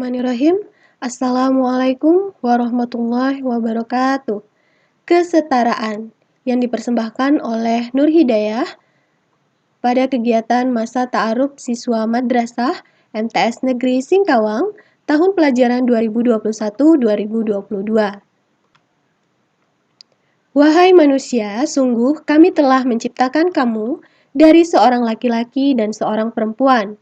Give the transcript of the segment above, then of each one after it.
Bismillahirrahmanirrahim. Assalamualaikum warahmatullahi wabarakatuh. Kesetaraan yang dipersembahkan oleh Nur Hidayah pada kegiatan masa ta'aruf siswa madrasah MTS Negeri Singkawang tahun pelajaran 2021-2022. Wahai manusia, sungguh kami telah menciptakan kamu dari seorang laki-laki dan seorang perempuan.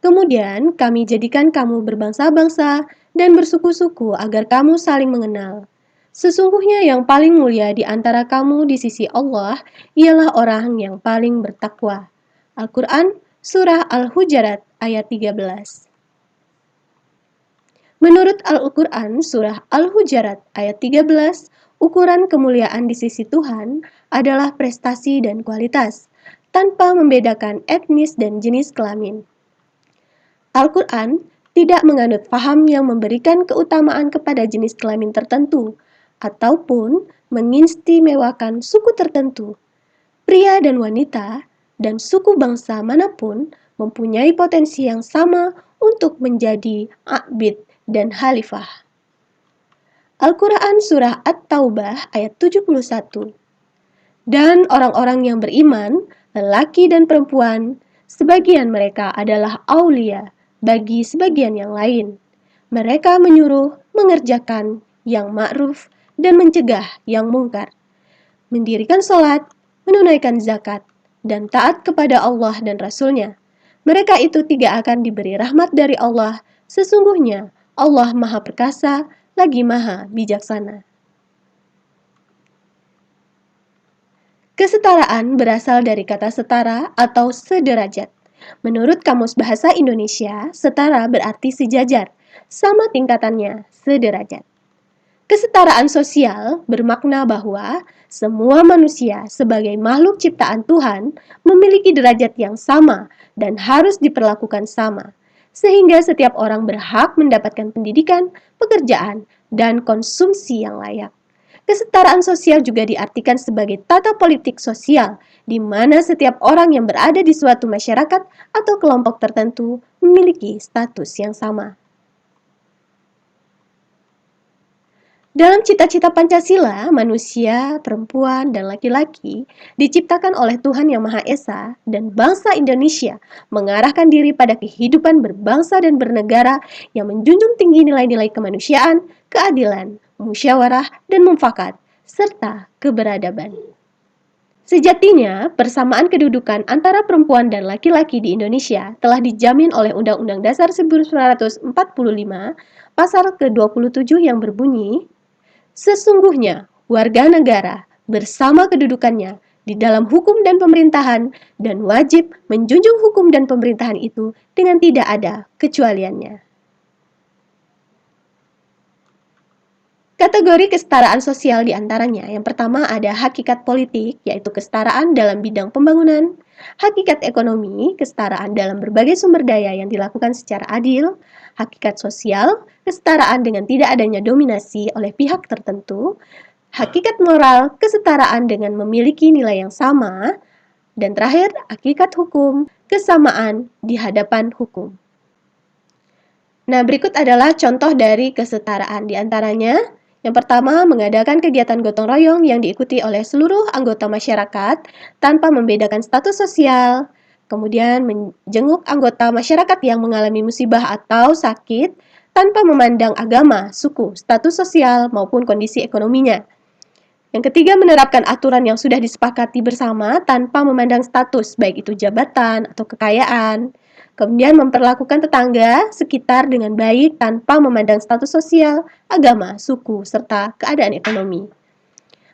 Kemudian kami jadikan kamu berbangsa-bangsa dan bersuku-suku agar kamu saling mengenal. Sesungguhnya yang paling mulia di antara kamu di sisi Allah ialah orang yang paling bertakwa. Al-Quran, Surah Al-Hujarat, ayat 13. Menurut Al-Quran, Surah Al-Hujarat, ayat 13, ukuran kemuliaan di sisi Tuhan adalah prestasi dan kualitas, tanpa membedakan etnis dan jenis kelamin. Al-Quran tidak menganut paham yang memberikan keutamaan kepada jenis kelamin tertentu, ataupun mengistimewakan suku tertentu. Pria dan wanita, dan suku bangsa manapun mempunyai potensi yang sama untuk menjadi abid dan khalifah. Al-Quran Surah At-Taubah ayat 71. Dan orang-orang yang beriman, lelaki dan perempuan, sebagian mereka adalah aulia bagi sebagian yang lain. Mereka menyuruh mengerjakan yang ma'ruf dan mencegah yang mungkar, mendirikan sholat, menunaikan zakat, dan taat kepada Allah dan Rasul-Nya. Mereka itu tidak akan diberi rahmat dari Allah. Sesungguhnya Allah Maha Perkasa, lagi Maha Bijaksana. Kesetaraan berasal dari kata setara atau sederajat. Menurut Kamus Bahasa Indonesia, setara berarti sejajar, sama tingkatannya, sederajat. Kesetaraan sosial bermakna bahwa semua manusia sebagai makhluk ciptaan Tuhan memiliki derajat yang sama dan harus diperlakukan sama, sehingga setiap orang berhak mendapatkan pendidikan, pekerjaan, dan konsumsi yang layak. Kesetaraan sosial juga diartikan sebagai tata politik sosial, di mana setiap orang yang berada di suatu masyarakat atau kelompok tertentu memiliki status yang sama. Dalam cita-cita Pancasila, manusia, perempuan, dan laki-laki diciptakan oleh Tuhan Yang Maha Esa dan bangsa Indonesia mengarahkan diri pada kehidupan berbangsa dan bernegara yang menjunjung tinggi nilai-nilai kemanusiaan, keadilan, musyawarah, dan mufakat, serta keberadaban. Sejatinya, persamaan kedudukan antara perempuan dan laki-laki di Indonesia telah dijamin oleh Undang-Undang Dasar 1945, pasal ke-27 yang berbunyi, sesungguhnya warga negara bersama kedudukannya di dalam hukum dan pemerintahan dan wajib menjunjung hukum dan pemerintahan itu dengan tidak ada kecualiannya. Kategori kesetaraan sosial diantaranya, yang pertama ada hakikat politik, yaitu kesetaraan dalam bidang pembangunan, hakikat ekonomi, kesetaraan dalam berbagai sumber daya yang dilakukan secara adil, hakikat sosial, kesetaraan dengan tidak adanya dominasi oleh pihak tertentu, hakikat moral, kesetaraan dengan memiliki nilai yang sama, dan terakhir, hakikat hukum, kesamaan di hadapan hukum. Nah, berikut adalah contoh dari kesetaraan diantaranya. Yang pertama, mengadakan kegiatan gotong royong yang diikuti oleh seluruh anggota masyarakat tanpa membedakan status sosial. Kemudian, menjenguk anggota masyarakat yang mengalami musibah atau sakit tanpa memandang agama, suku, status sosial, maupun kondisi ekonominya. Yang ketiga, menerapkan aturan yang sudah disepakati bersama tanpa memandang status, baik itu jabatan atau kekayaan. Kemudian memperlakukan tetangga sekitar dengan baik tanpa memandang status sosial, agama, suku, serta keadaan ekonomi.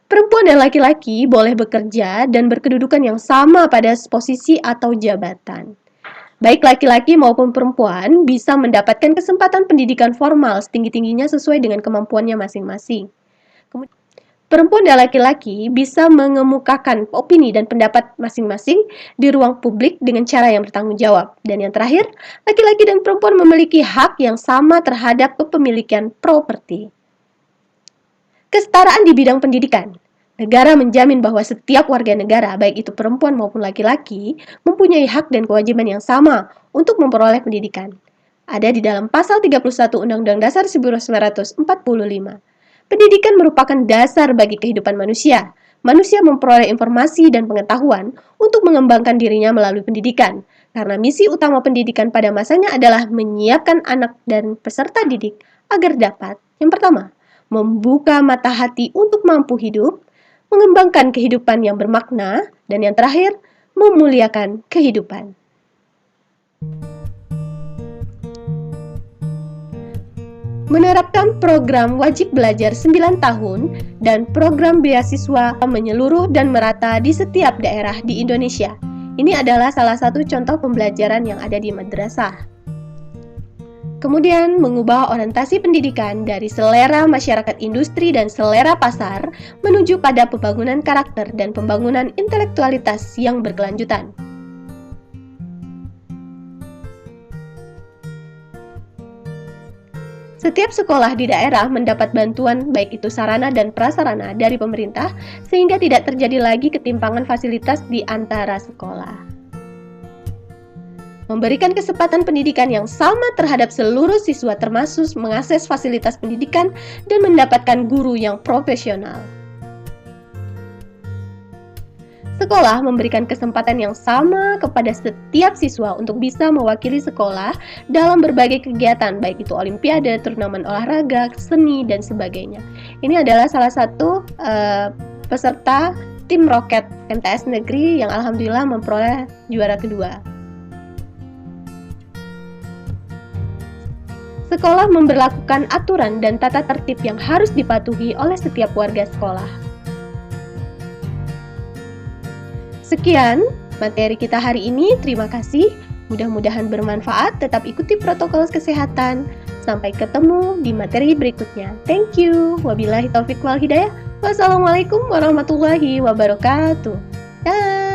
Perempuan dan laki-laki boleh bekerja dan berkedudukan yang sama pada posisi atau jabatan. Baik laki-laki maupun perempuan bisa mendapatkan kesempatan pendidikan formal setinggi-tingginya sesuai dengan kemampuannya masing-masing. Perempuan dan laki-laki bisa mengemukakan opini dan pendapat masing-masing di ruang publik dengan cara yang bertanggung jawab. Dan yang terakhir, laki-laki dan perempuan memiliki hak yang sama terhadap kepemilikan properti. Kesetaraan di bidang pendidikan. Negara menjamin bahwa setiap warga negara, baik itu perempuan maupun laki-laki, mempunyai hak dan kewajiban yang sama untuk memperoleh pendidikan. ada di dalam pasal 31 Undang-Undang Dasar 1945. Pendidikan merupakan dasar bagi kehidupan manusia. Manusia memperoleh informasi dan pengetahuan untuk mengembangkan dirinya melalui pendidikan. Karena misi utama pendidikan pada masanya adalah menyiapkan anak dan peserta didik agar dapat, yang pertama, membuka mata hati untuk mampu hidup, mengembangkan kehidupan yang bermakna, dan yang terakhir, memuliakan kehidupan. Menerapkan program wajib belajar 9 tahun dan program beasiswa menyeluruh dan merata di setiap daerah di Indonesia. Ini adalah salah satu contoh pembelajaran yang ada di madrasah. Kemudian mengubah orientasi pendidikan dari selera masyarakat industri dan selera pasar menuju pada pembangunan karakter dan pembangunan intelektualitas yang berkelanjutan. Setiap sekolah di daerah mendapat bantuan baik itu sarana dan prasarana dari pemerintah sehingga tidak terjadi lagi ketimpangan fasilitas di antara sekolah. Memberikan kesempatan pendidikan yang sama terhadap seluruh siswa termasuk mengakses fasilitas pendidikan dan mendapatkan guru yang profesional. Sekolah memberikan kesempatan yang sama kepada setiap siswa untuk bisa mewakili sekolah dalam berbagai kegiatan, baik itu olimpiade, turnamen olahraga, seni, dan sebagainya. Ini adalah salah satu peserta tim roket MTS Negeri yang alhamdulillah memperoleh juara kedua. Sekolah memberlakukan aturan dan tata tertib yang harus dipatuhi oleh setiap warga sekolah. Sekian materi kita hari ini, terima kasih. Mudah-mudahan bermanfaat, tetap ikuti protokol kesehatan. Sampai ketemu di materi berikutnya. Thank you. Wabillahi taufiq wal hidayah. Wassalamualaikum warahmatullahi wabarakatuh. Dah.